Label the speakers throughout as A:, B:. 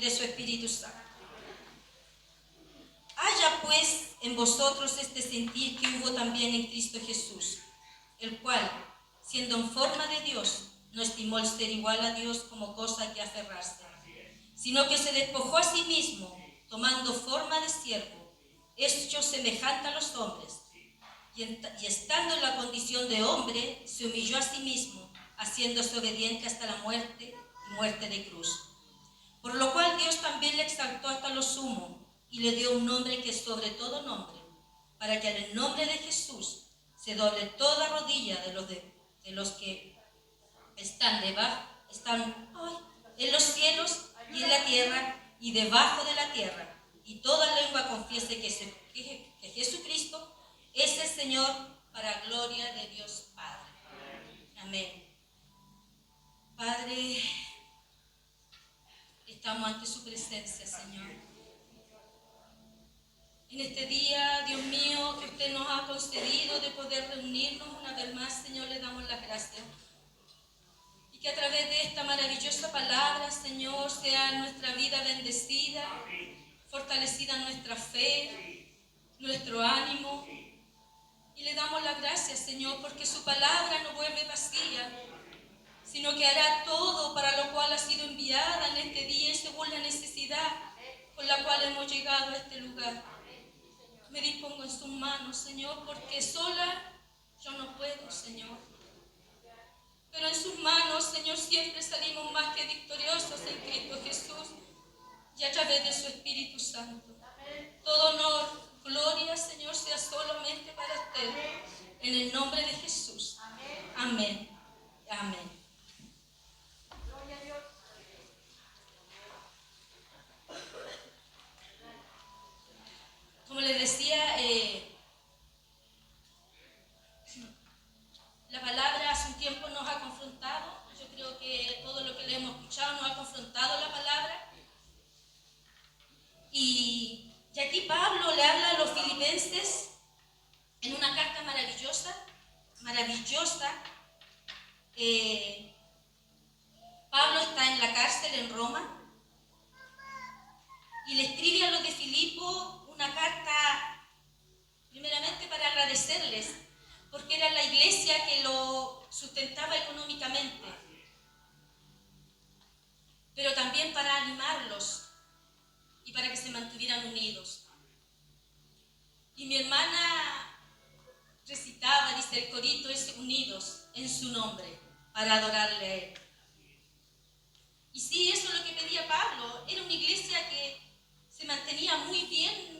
A: de su Espíritu Santo. Haya pues en vosotros este sentir que hubo también en Cristo Jesús, el cual, siendo en forma de Dios, no estimó el ser igual a Dios como cosa a que aferrarse, sino que se despojó a sí mismo, tomando forma de siervo, hecho semejante a los hombres, y estando en la condición de hombre, se humilló a sí mismo, haciéndose obediente hasta la muerte y muerte de cruz. Por lo cual Dios también le exaltó hasta lo sumo, y le dio un nombre que es sobre todo nombre, para que en el nombre de Jesús se doble toda rodilla de los que están en los cielos y en la tierra y debajo de la tierra, y toda lengua confiese que Jesucristo es el Señor, para gloria de Dios Padre. Amén. Padre, estamos ante su presencia, Señor. En este día, Dios mío, que usted nos ha concedido de poder reunirnos una vez más, Señor, le damos las gracias. Y que a través de esta maravillosa palabra, Señor, sea nuestra vida bendecida, fortalecida nuestra fe, nuestro ánimo. Y le damos las gracias, Señor, porque su palabra no vuelve vacía, sino que hará todo para lo cual ha sido enviada en este día según la necesidad con la cual hemos llegado a este lugar. Me dispongo en sus manos, Señor, porque sola yo no puedo, Señor. Pero en sus manos, Señor, siempre salimos más que victoriosos en Cristo Jesús y a través de su Espíritu Santo. Todo honor, gloria, Señor, sea solamente para usted. En el nombre de Jesús. Amén. Amén. Como les decía, la palabra hace un tiempo nos ha confrontado. Yo creo que todo lo que le hemos escuchado nos ha confrontado la palabra. Y aquí Pablo le habla a los filipenses en una carta maravillosa. Pablo está en la cárcel en Roma y le escribe a los de Filipo una carta primeramente para agradecerles, porque era la iglesia que lo sustentaba económicamente, pero también para animarlos y para que se mantuvieran unidos. Y mi hermana recitaba, dice el corito, es unidos en su nombre, para adorarle a él. Y sí, eso es lo que pedía Pablo. Era una iglesia que se mantenía muy bien,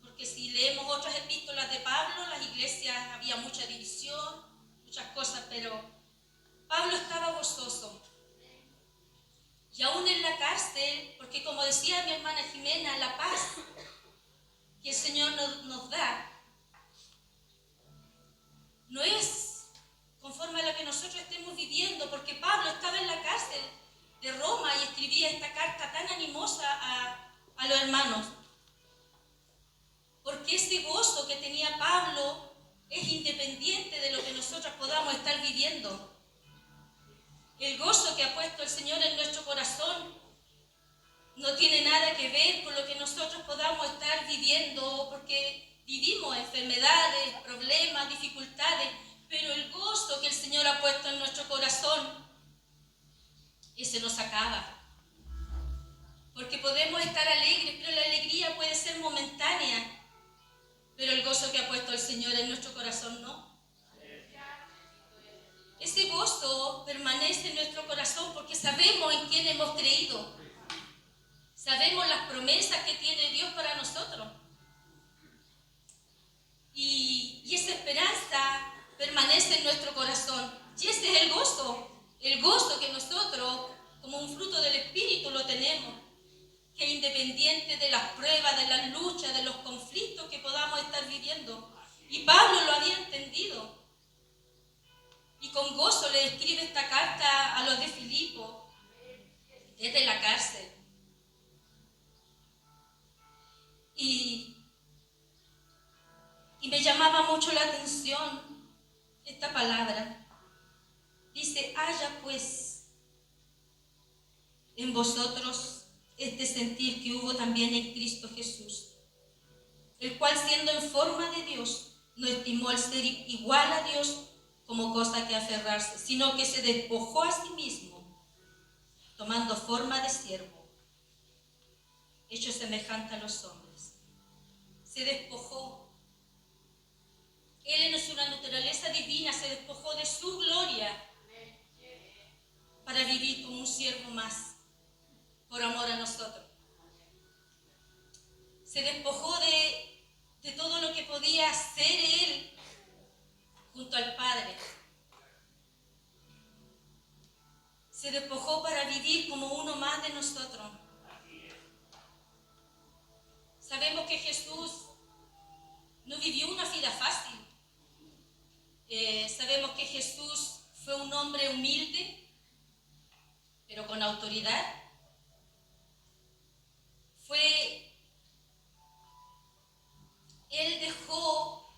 A: porque si leemos otras epístolas de Pablo, las iglesias había mucha división, muchas cosas, pero Pablo estaba gozoso. Y aún en la cárcel, porque como decía mi hermana Jimena, la paz que el Señor nos da no es conforme a lo que nosotros estemos viviendo, porque Pablo estaba en la cárcel de Roma y escribía esta carta tan animosa a los hermanos. Porque ese gozo que tenía Pablo es independiente de lo que nosotros podamos estar viviendo. El gozo que ha puesto el Señor en nuestro corazón no tiene nada que ver con lo que nosotros podamos estar viviendo, porque vivimos enfermedades, problemas, dificultades, pero el gozo que el Señor ha puesto en nuestro corazón, ese no se acaba. Porque podemos estar alegres, pero la alegría puede ser momentánea, pero el gozo que ha puesto el Señor en nuestro corazón no. Ese gozo permanece en nuestro corazón porque sabemos en quién hemos creído. Sabemos las promesas que tiene Dios para nosotros. Y esa esperanza permanece en nuestro corazón. Y ese es el gozo que nosotros, como un fruto del Espíritu, lo tenemos. Que independiente de las pruebas, de las luchas, de los conflictos que podamos estar viviendo. Y Pablo lo había entendido. Y con gozo le escribe esta carta a los de Filipo desde la cárcel. Y me llamaba mucho la atención esta palabra. Dice, haya pues en vosotros este sentir que hubo también en Cristo Jesús, el cual siendo en forma de Dios, no estimó el ser igual a Dios como cosa que aferrarse, sino que se despojó a sí mismo, tomando forma de siervo, hecho semejante a los hombres. Se despojó. Él en su naturaleza divina se despojó de su gloria para vivir como un siervo más, por amor a nosotros. Se despojó de todo lo que podía hacer Él junto al Padre. Se despojó para vivir como uno más de nosotros. Sabemos que Jesús no vivió una vida fácil. Sabemos que Jesús fue un hombre humilde, pero con autoridad. Él dejó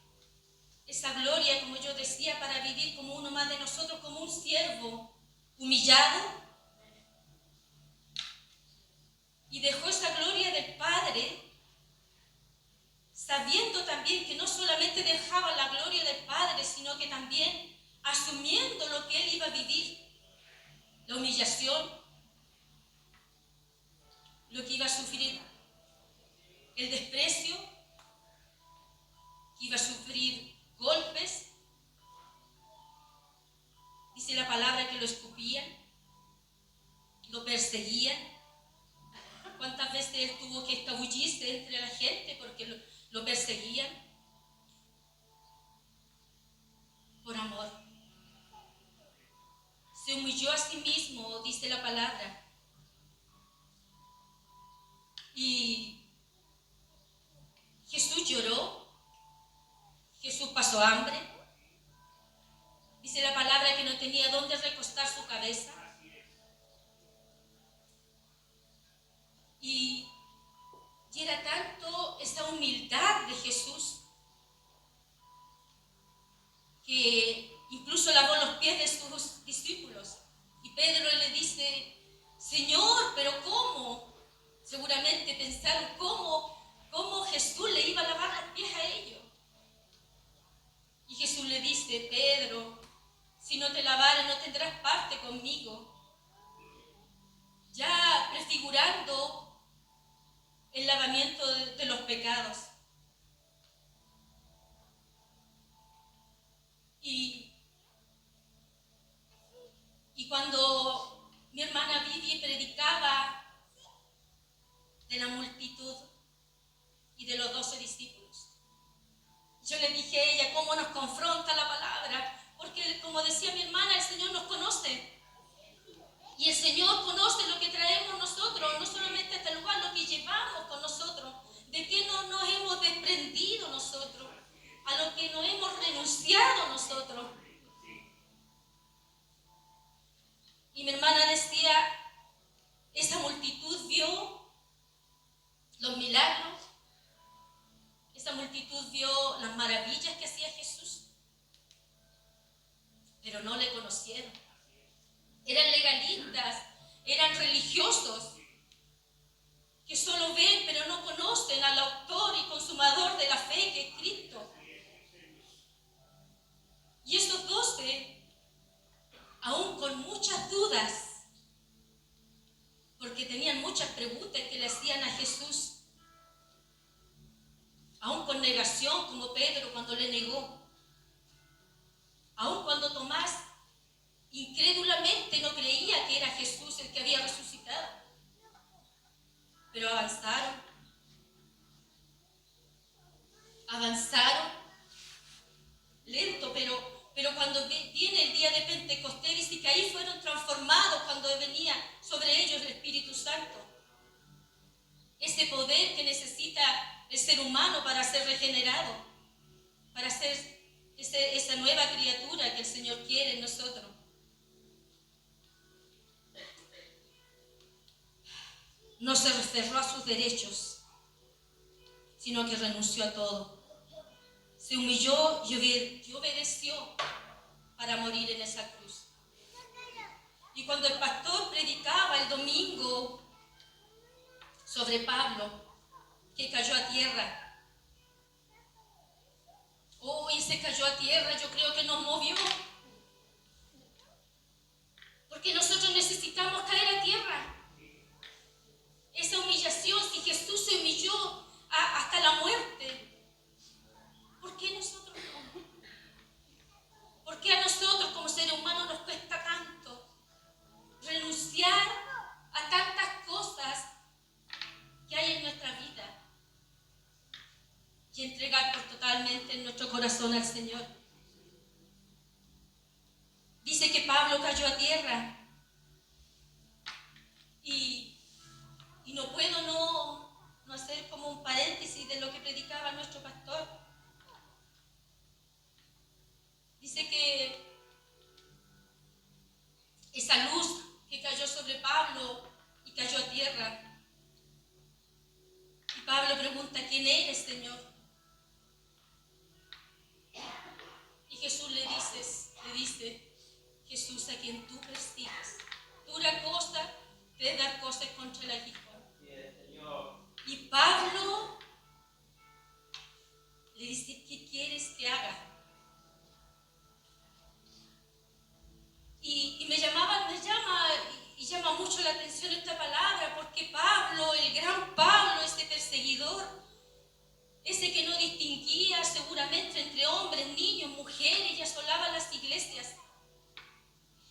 A: esa gloria, como yo decía, para vivir como uno más de nosotros, como un siervo humillado. Y dejó esa gloria del Padre, sabiendo también que no solamente dejaba la gloria del Padre, sino que también asumiendo lo que Él iba a vivir, la humillación, lo que iba a sufrir, el desprecio, que iba a sufrir golpes. Dice la palabra que lo escupían, lo perseguían. ¿Cuántas veces Él tuvo que escabullirse entre la gente porque lo perseguían? Por amor. Se humilló a sí mismo, dice la palabra. Y Jesús lloró, Jesús pasó hambre. Dice la palabra que no tenía dónde recostar su cabeza. Y era tanto esa humildad de Jesús que incluso lavó los pies de sus discípulos. Y Pedro le dice: Señor, ¿pero cómo? Seguramente pensaron cómo Jesús le iba a lavar los pies a ellos. Y Jesús le dice: Pedro, si no te lavare no tendrás parte conmigo. Ya prefigurando el lavamiento de los pecados. Y cuando mi hermana Vivi predicaba de la multitud y de los 12 discípulos, yo le dije a ella cómo nos confronta la palabra, porque como decía mi hermana, el Señor nos conoce. Y el Señor conoce lo que traemos nosotros, no solamente a este lugar, lo que llevamos con nosotros, de qué no nos hemos desprendido nosotros, a lo que nos hemos renunciado nosotros. Y mi hermana decía, esa multitud vio los milagros, esa multitud vio las maravillas que hacía Jesús, pero no le conocieron. Eran legalistas, eran religiosos, que solo ven pero no conocen al autor y consumador de la fe, que es Cristo. Y esos 12, aún con muchas dudas, porque tenían muchas preguntas que le hacían a Jesús, aún con negación, como Pedro cuando le negó, aún cuando Tomás incrédulamente no creía que era Jesús el que había resucitado, pero avanzaron, lento, pero cuando viene el día de Pentecostés, dice que ahí fueron transformados cuando venía sobre ellos el Espíritu Santo. Ese poder que necesita el ser humano para ser regenerado, para ser esa nueva criatura que el Señor quiere en nosotros. No se aferró a sus derechos, sino que renunció a todo. Se humilló y obedeció para morir en esa cruz. Y cuando el pastor predicaba el domingo sobre Pablo, que cayó a tierra. Oh, y se cayó a tierra, yo creo que nos movió. Porque nosotros necesitamos caer a tierra. Esa humillación, si Jesús se humilló hasta la muerte, ¿por qué nosotros no? ¿Por qué a nosotros como seres humanos nos cuesta tanto renunciar a tantas cosas que hay en nuestra vida y entregar por totalmente nuestro corazón al Señor? Dice que Pablo cayó a tierra y no puedo no hacer como un paréntesis de lo que predicaba nuestro pastor. Dice que esa luz que cayó sobre Pablo y cayó a tierra. Y Pablo pregunta, ¿quién eres, Señor? Y Jesús le dice, Jesús a quien tú persigues. Dura cosa de dar cosas contra el aguijón. Y Pablo le dice, ¿qué quieres que haga? Y me llama mucho la atención esta palabra, porque Pablo, el gran Pablo, ese perseguidor, ese que no distinguía seguramente entre hombres, niños, mujeres y asolaba las iglesias,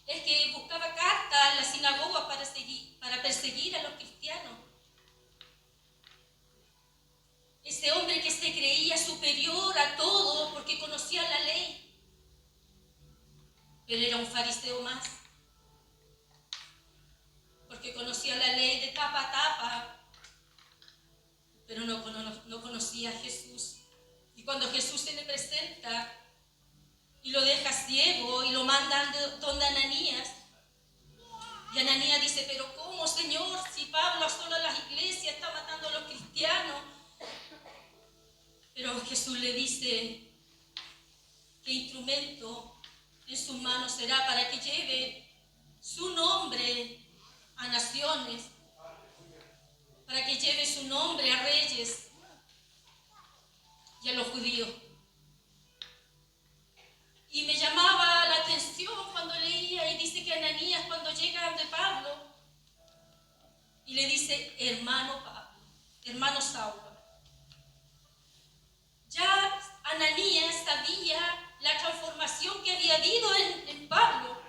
A: el que buscaba cartas en la sinagoga para perseguir a los cristianos, ese hombre que se creía superior a todo porque conocía la ley, pero era un fariseo más, porque conocía la ley de tapa a tapa, pero no conocía a Jesús. Y cuando Jesús se le presenta y lo deja ciego y lo manda donde Ananías, y Ananías dice, pero ¿cómo, Señor? Si Pablo asola las iglesias, está matando a los cristianos. Pero Jesús le dice, ¿qué instrumento en sus manos será para que lleve su nombre a naciones, para que lleve su nombre a reyes y a los judíos? Y me llamaba la atención cuando leía y dice que Ananías cuando llega de Pablo y le dice, hermano Pablo, hermano Saulo. Ya Ananías sabía la transformación que había habido en Pablo.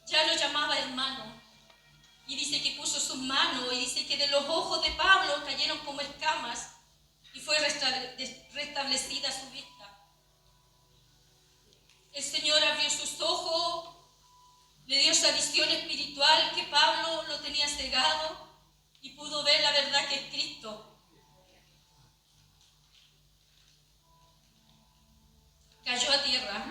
A: Ya lo llamaba hermano. Y dice que puso sus manos y dice que de los ojos de Pablo cayeron como escamas y fue restablecida su vista. El Señor abrió sus ojos, le dio esa visión espiritual que Pablo lo tenía cegado y pudo ver la verdad que es Cristo. Cayó a tierra.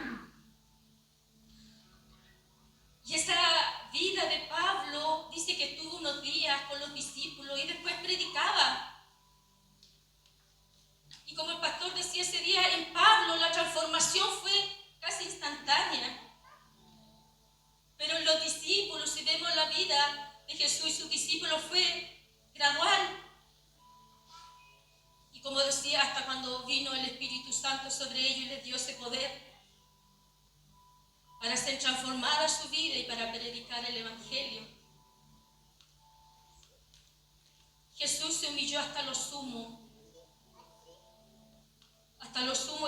A: Y esa vida de Pablo dice que estuvo unos días con los discípulos y después predicaba. Y como el pastor decía ese día, en Pablo la transformación fue casi instantánea. Pero en los discípulos, si vemos la vida de Jesús y sus discípulos, fue gradual. Y como decía, hasta cuando vino el Espíritu Santo sobre ellos y les dio ese poder para hacer transformada su vida y para predicar el Evangelio. Jesús se humilló hasta lo sumo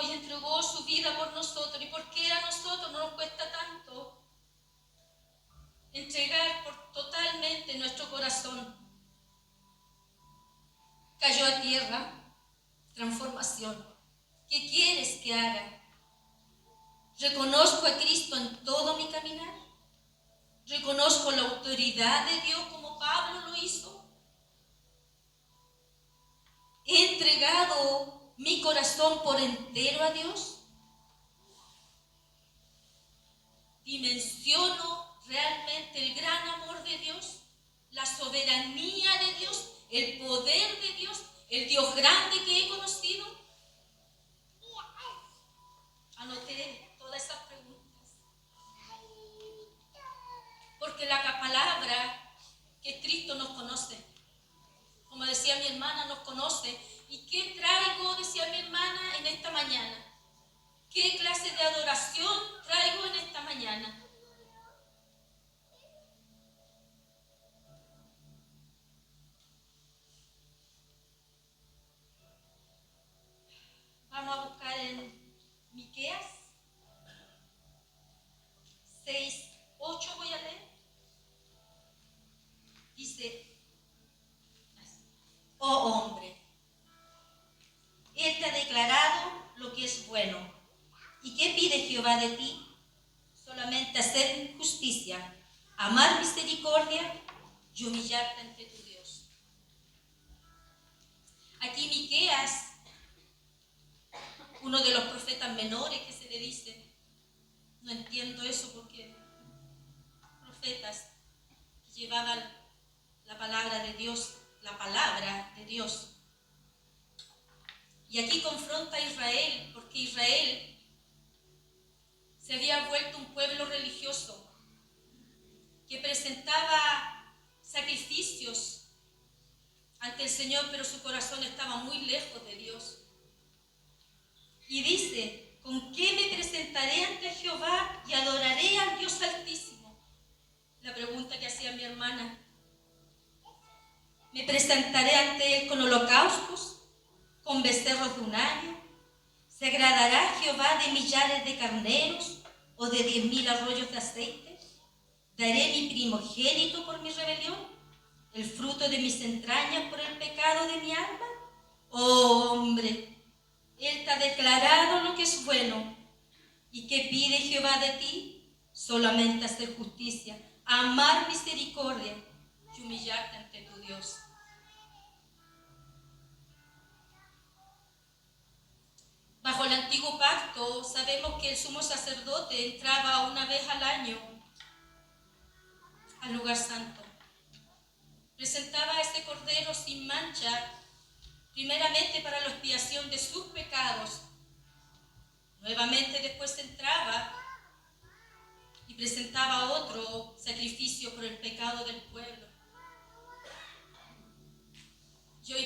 A: y entregó su vida por nosotros. ¿Y por qué a nosotros no nos cuesta tanto entregar por totalmente nuestro corazón? Cayó a tierra, transformación. ¿Qué quieres que haga? ¿Reconozco a Cristo en todo mi caminar? ¿Reconozco la autoridad de Dios como Pablo lo hizo? ¿He entregado mi corazón por entero a Dios? ¿Dimensiono realmente el gran amor de Dios? ¿La soberanía de Dios? ¿El poder de Dios? ¿El Dios grande que he conocido? Anoté todas esas preguntas. Porque la palabra que Cristo nos conoce. como decía mi hermana, nos conoce. ¿Y qué traigo, decía mi hermana, en esta mañana? ¿Qué clase de adoración traigo en esta mañana? Vamos a buscar en Miqueas 6:8 voy a leer. Dice: oh hombre, Él te ha declarado lo que es bueno. ¿Y qué pide Jehová de ti? Solamente hacer justicia, amar misericordia y humillarte ante tu Dios. Aquí Miqueas, uno de los profetas menores que se le dice, no entiendo eso porque profetas que llevaban la palabra de Dios, Y aquí confronta a Israel, porque Israel se había vuelto un pueblo religioso que presentaba sacrificios ante el Señor, pero su corazón estaba muy lejos de Dios. Y dice: ¿con qué me presentaré ante Jehová y adoraré al Dios Altísimo? La pregunta que hacía mi hermana. ¿Me presentaré ante Él con holocaustos, con becerros de un año? ¿Se agradará Jehová de millares de carneros o de 10,000 arroyos de aceite? ¿Daré mi primogénito por mi rebelión, el fruto de mis entrañas por el pecado de mi alma? Oh hombre, Él te ha declarado lo que es bueno. ¿Y qué pide Jehová de ti? Solamente hacer justicia, amar misericordia y humillarte ante tu Dios. Bajo el antiguo pacto sabemos que el sumo sacerdote entraba una vez al año al lugar santo. Presentaba ese cordero sin mancha, primeramente para la expiación de sus pecados. Nuevamente después entraba y presentaba otro sacrificio por el pecado del pueblo. Y hoy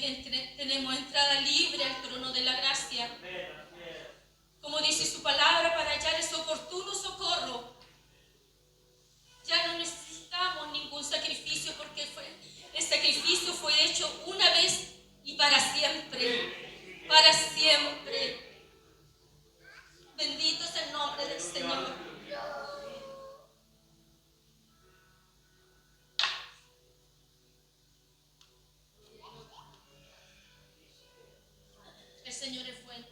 A: tenemos entrada libre al trono de la gracia. Como dice su palabra, para hallar ese oportuno socorro. Ya no necesitamos ningún sacrificio porque el sacrificio fue hecho una vez y para siempre. Para siempre. Bendito es el nombre del Señor. El Señor es bueno.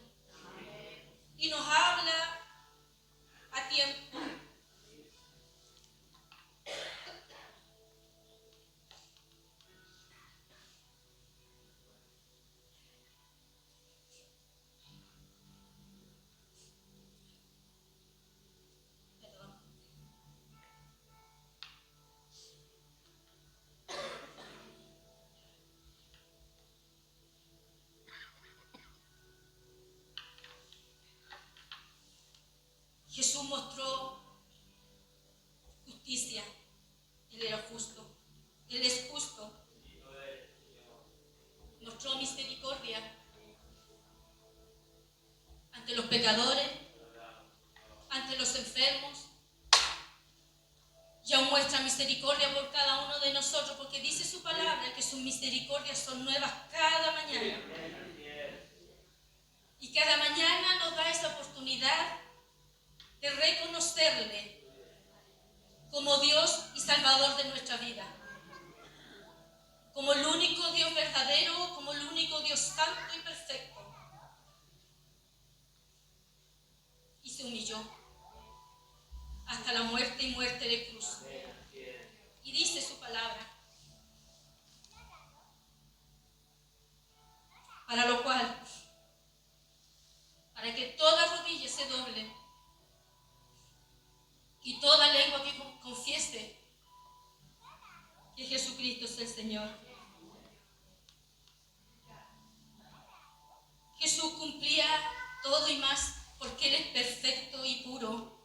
A: Y nos habla a tiempo. Jesús mostró justicia. Él era justo. Él es justo. Mostró misericordia ante los pecadores, ante los enfermos. Y aún muestra misericordia por cada uno de nosotros, porque dice su palabra que sus misericordias son nuevas cada mañana. Y cada mañana nos da esa oportunidad de reconocerle como Dios y Salvador de nuestra vida, como el único Dios verdadero, como el único Dios santo y perfecto. Y se humilló hasta la muerte y muerte de cruz. Y dice su palabra, para lo cual, para que toda rodilla se doble y toda lengua que confiese que Jesucristo es el Señor. Jesús cumplía todo y más porque Él es perfecto y puro.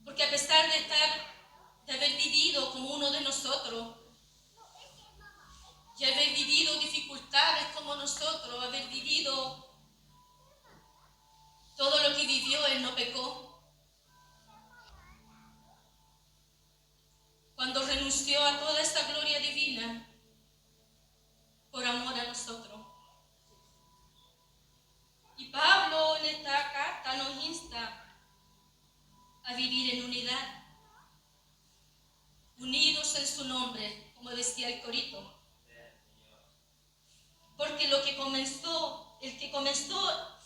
A: Porque a pesar de haber vivido como uno de nosotros, nosotros haber vivido todo lo que vivió, Él no pecó. Cuando renunció a toda esa gloria divina por amor a nosotros. Y Pablo en esta carta nos insta a vivir en unidad, unidos en su nombre, como decía el corito. Porque el que comenzó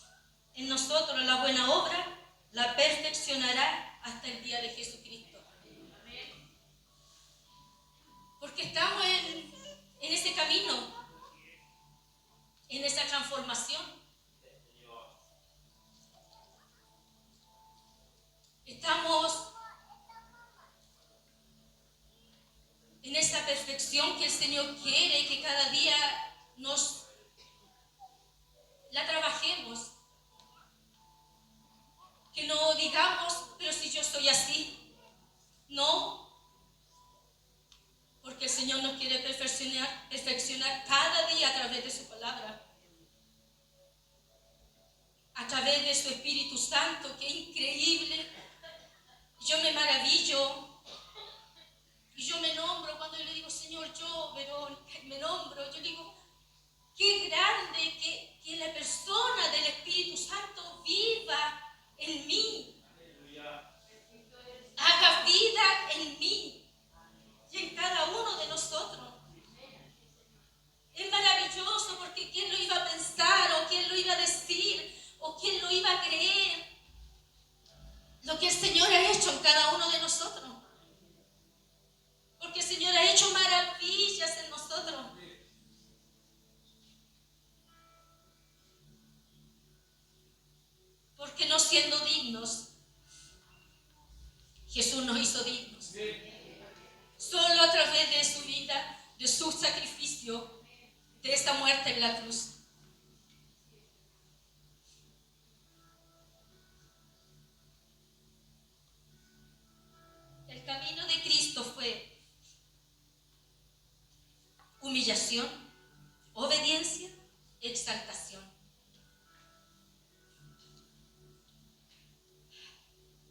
A: en nosotros la buena obra, la perfeccionará hasta el día de Jesucristo. Porque estamos en ese camino, en esa transformación. Estamos en esa perfección que el Señor quiere que cada día nos la trabajemos. Que no digamos, pero si yo soy así. No. Porque el Señor nos quiere perfeccionar cada día a través de su palabra. A través de su Espíritu Santo, que es increíble. Yo me maravillo. Y yo me nombro cuando yo le digo, Señor, yo, Verónica, me nombro. Yo digo, qué grande que la persona del Espíritu Santo viva en mí. Haga vida en mí y en cada uno de nosotros. Es maravilloso porque ¿quién lo iba a pensar o quién lo iba a decir o quién lo iba a creer? Lo que el Señor ha hecho en cada uno de nosotros. Porque el Señor ha hecho maravillas en nosotros. Porque no siendo dignos, Jesús nos hizo dignos. Solo a través de su vida, de su sacrificio, de esta muerte en la cruz. El camino de Cristo fue humillación, obediencia, exaltación.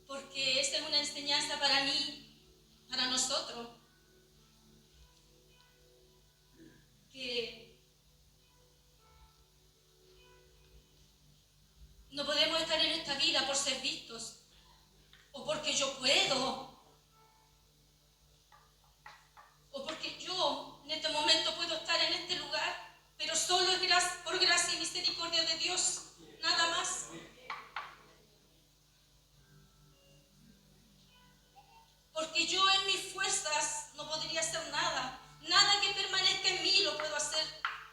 A: Porque esta es una enseñanza para mí, para nosotros, que no podemos estar en esta vida por ser vistos o porque yo puedo o porque yo en este momento puedo estar en este lugar, pero solo es por gracia y misericordia de Dios, nada más. Porque yo en mis fuerzas no podría hacer nada. Nada que permanezca en mí lo puedo hacer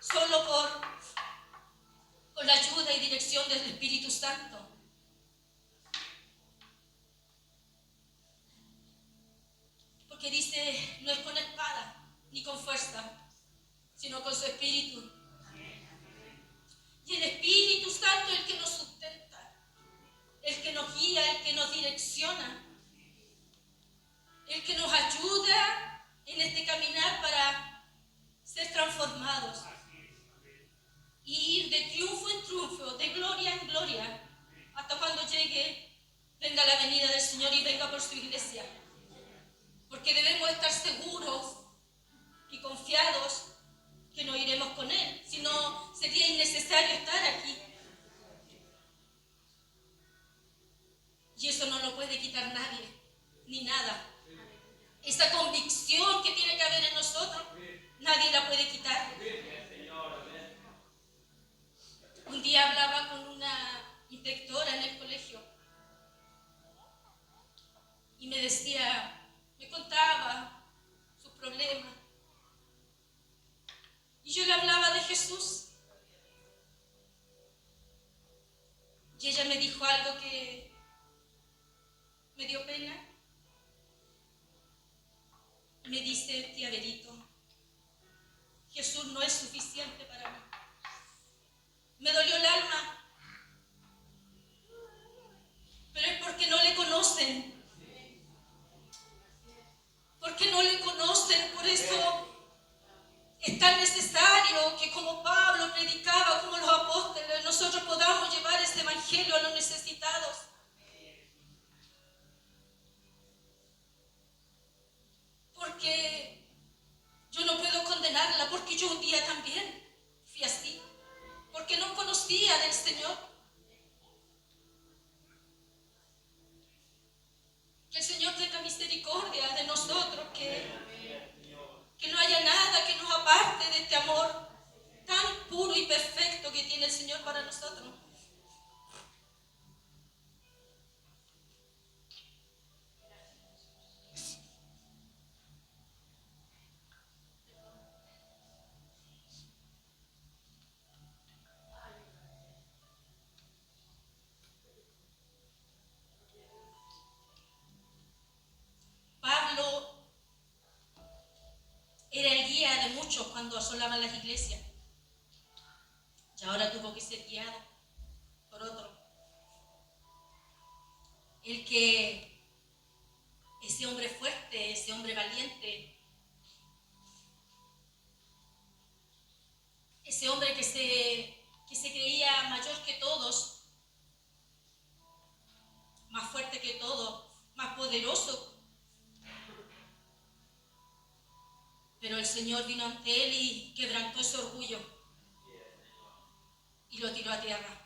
A: solo por la ayuda y dirección del Espíritu Santo. Porque dice, no es con espada ni con fuerza, sino con su Espíritu. Y el Espíritu Santo es el que nos sustenta, el que nos guía, el que nos direcciona, el que nos ayuda en este caminar para ser transformados y ir de triunfo en triunfo, de gloria en gloria, hasta cuando venga la venida del Señor y venga por su iglesia. Porque debemos estar seguros y confiados que no iremos con Él, si no sería innecesario estar aquí. Y eso no lo puede quitar nadie, ni nada. Esa convicción que tiene que haber en nosotros, nadie la puede quitar. Un día hablaba con una inspectora en el colegio y me decía, me contaba sus problemas. Y yo le hablaba de Jesús. Y ella me dijo algo que me dio pena. Me dice, tía Berito, Jesús no es suficiente para mí. Me dolió el alma. Pero es porque no le conocen. Porque no le conocen, por eso es tan necesario que como Pablo predicaba tiene el Señor para nosotros. Pablo era el guía de muchos cuando asolaban las iglesias. Y ahora tuvo que ser guiado por otro. Ese hombre fuerte, ese hombre valiente, ese hombre que se creía mayor que todos, más fuerte que todos, más poderoso. Pero el Señor vino ante él y quebrantó ese orgullo y lo tiró a tierra.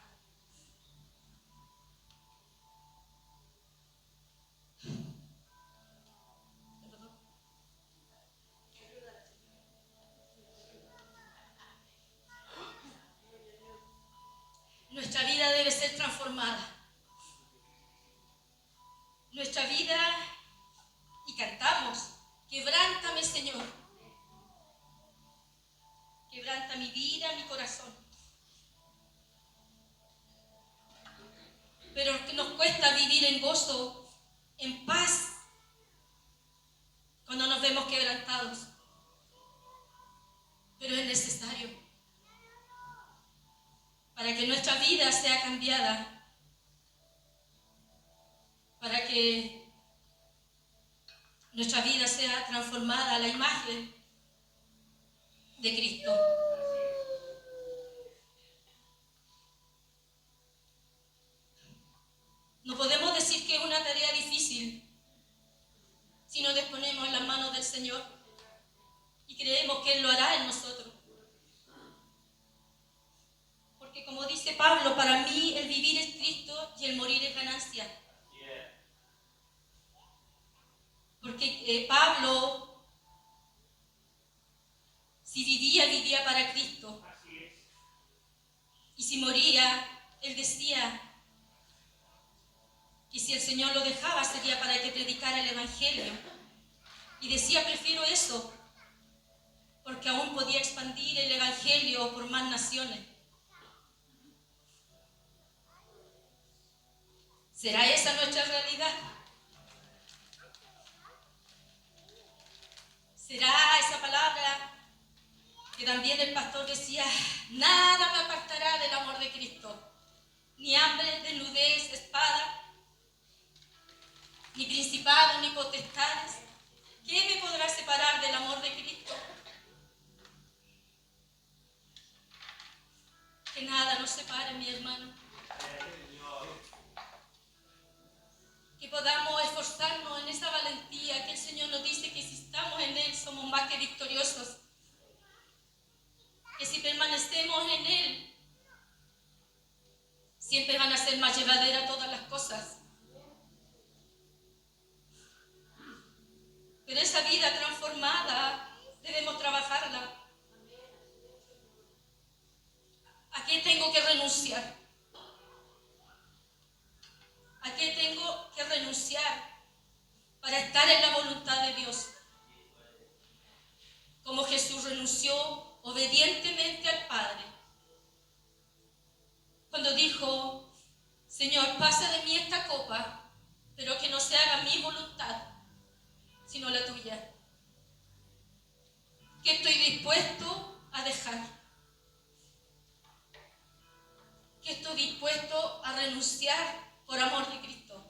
A: Nuestra vida debe ser transformada. Nuestra vida, y cantamos, quebrántame, Señor. Quebranta mi vida, mi corazón. Pero que nos cuesta vivir en gozo, en paz, cuando nos vemos quebrantados. Pero es necesario para que nuestra vida sea cambiada, para que nuestra vida sea transformada a la imagen de Cristo. No podemos decir que es una tarea difícil si nos disponemos en las manos del Señor y creemos que Él lo hará en nosotros. Porque como dice Pablo, para mí el vivir es Cristo y el morir es ganancia. Porque Pablo, si vivía para Cristo. Y si moría, él decía que si el Señor lo dejaba sería para que predicara el Evangelio. Y decía, prefiero eso, porque aún podía expandir el Evangelio por más naciones. ¿Será esa nuestra realidad? ¿Será esa palabra que también el pastor decía, nada me apartará del amor de Cristo? Ni hambre, desnudez, espada, ni principados, ni potestades. ¿Qué me podrá separar del amor de Cristo? Que nada nos separe, mi hermano. Que podamos esforzarnos en esa valentía que el Señor nos dice que si estamos en Él somos más que victoriosos. Que si permanecemos en Él siempre van a ser más llevaderas todas las cosas. Pero esa vida transformada debemos trabajarla. ¿A qué tengo que renunciar? ¿A qué tengo que renunciar para estar en la voluntad de Dios? Como Jesús renunció obedientemente al Padre. Cuando dijo, Señor, pasa de mí esta copa, pero que no se haga mi voluntad, sino la tuya. ¿Qué estoy dispuesto a dejar? ¿Qué estoy dispuesto a renunciar por amor de Cristo?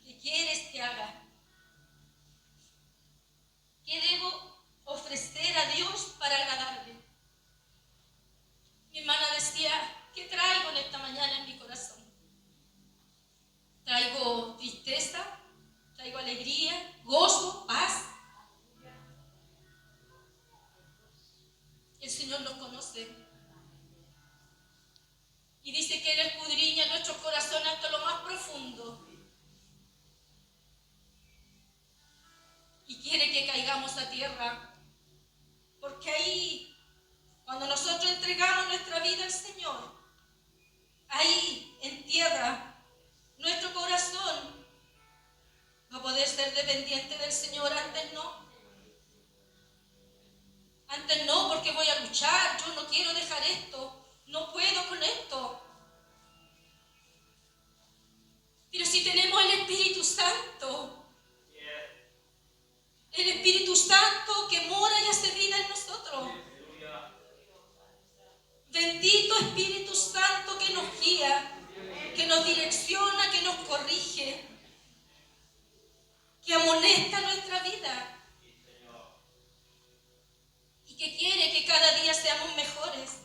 A: ¿Qué quieres que haga? ¿Qué debo ofrecer a Dios para agradarle? Mi hermana decía, ¿qué traigo en esta mañana en mi corazón? ¿Traigo tristeza? ¿Traigo alegría? ¿Gozo? ¿Paz? El Señor nos conoce. Y dice que Él escudriña nuestros corazones hasta lo más profundo. Y quiere que caigamos a tierra Cuando nosotros entregamos nuestra vida al Señor, ahí en tierra, nuestro corazón va a poder ser dependiente del Señor. Antes no. Antes no, porque voy a luchar, yo no quiero dejar esto, no puedo con esto. Pero si tenemos el Espíritu Santo, el Espíritu Santo que mora y hace vida en nosotros. Bendito Espíritu Santo que nos guía, que nos direcciona, que nos corrige, que amonesta nuestra vida y que quiere que cada día seamos mejores.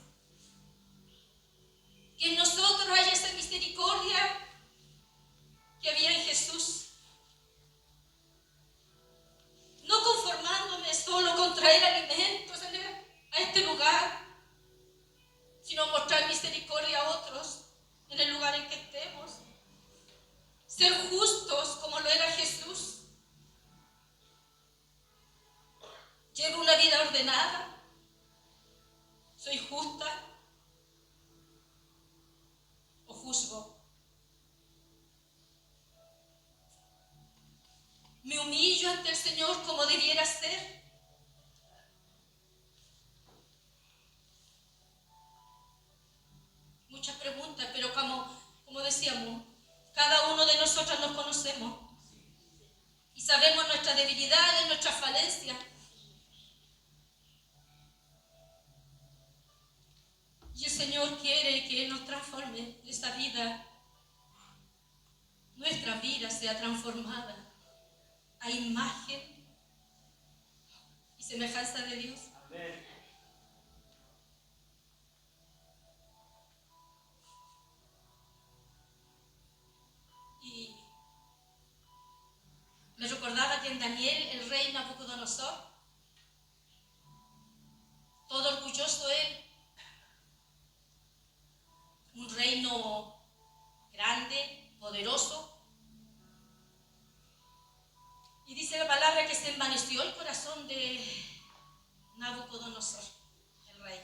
A: Que en nosotros haya esa misericordia que había en Jesús. No conformándome solo con traer alimentos a este lugar, sino mostrar misericordia a otros en el lugar en que estemos. Ser justos como lo era Jesús. Llevo una vida ordenada. ¿Soy justa o juzgo? ¿Me humillo ante el Señor como debiera ser? Muchas preguntas, pero como decíamos, cada uno de nosotros nos conocemos y sabemos nuestras debilidades, nuestras falencias. Y el Señor quiere que nos transforme esta vida. Nuestra vida sea transformada a imagen y semejanza de Dios. Amén. Y me recordaba que en Daniel, el rey Nabucodonosor, todo orgulloso él, un reino grande, poderoso, y dice la palabra que se envaneció el corazón de Nabucodonosor, el rey.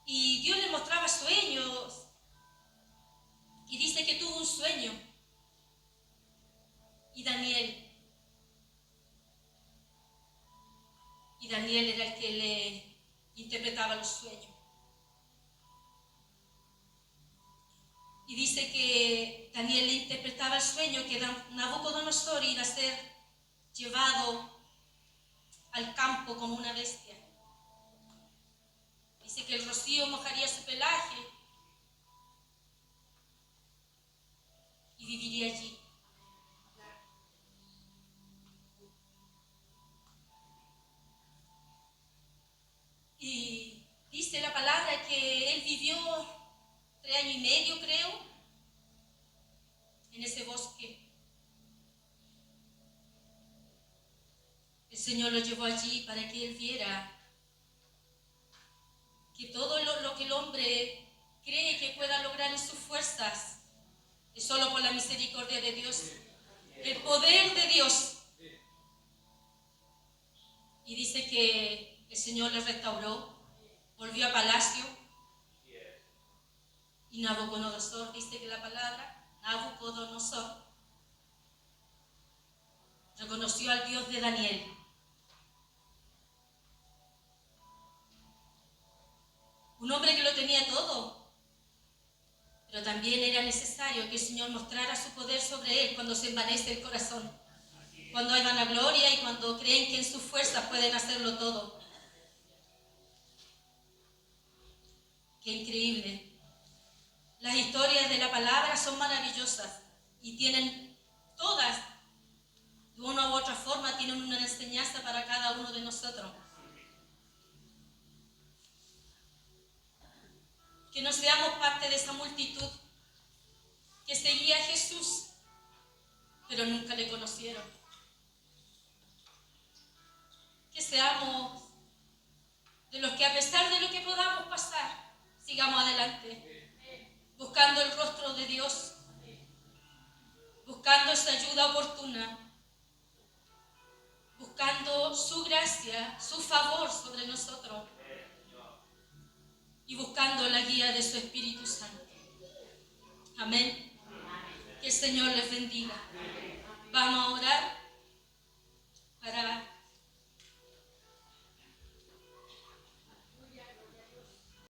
A: Y Dios le mostraba sueños, y dice que tuvo un sueño. Y Daniel era el que le interpretaba los sueños. Y dice que Daniel le interpretaba el sueño que Nabucodonosor iba a ser llevado al campo como una bestia. Dice que el rocío mojaría su pelaje y viviría allí. Y dice la palabra que él vivió 3 años y medio, creo, en ese bosque. El Señor lo llevó allí para que él viera que todo lo que el hombre cree que pueda lograr en sus fuerzas es solo por la misericordia de Dios, el poder de Dios. Y dice que el Señor le restauró, volvió a palacio. Y Nabucodonosor, dice que la palabra, Nabucodonosor, reconoció al Dios de Daniel. Un hombre que lo tenía todo, pero también era necesario que el Señor mostrara su poder sobre él cuando se envanece el corazón, cuando hay vanagloria y cuando creen que en sus fuerzas pueden hacerlo todo. Qué increíble. Las historias de la palabra son maravillosas y tienen todas, de una u otra forma, tienen una enseñanza para cada uno de nosotros. Que no seamos parte de esa multitud que seguía a Jesús, pero nunca le conocieron. Que seamos de los que, a pesar de lo que podamos pasar, sigamos adelante, buscando el rostro de Dios, buscando esa ayuda oportuna, buscando su gracia, su favor sobre nosotros y buscando la guía de su Espíritu Santo. Amén. Que el Señor les bendiga. Vamos a orar para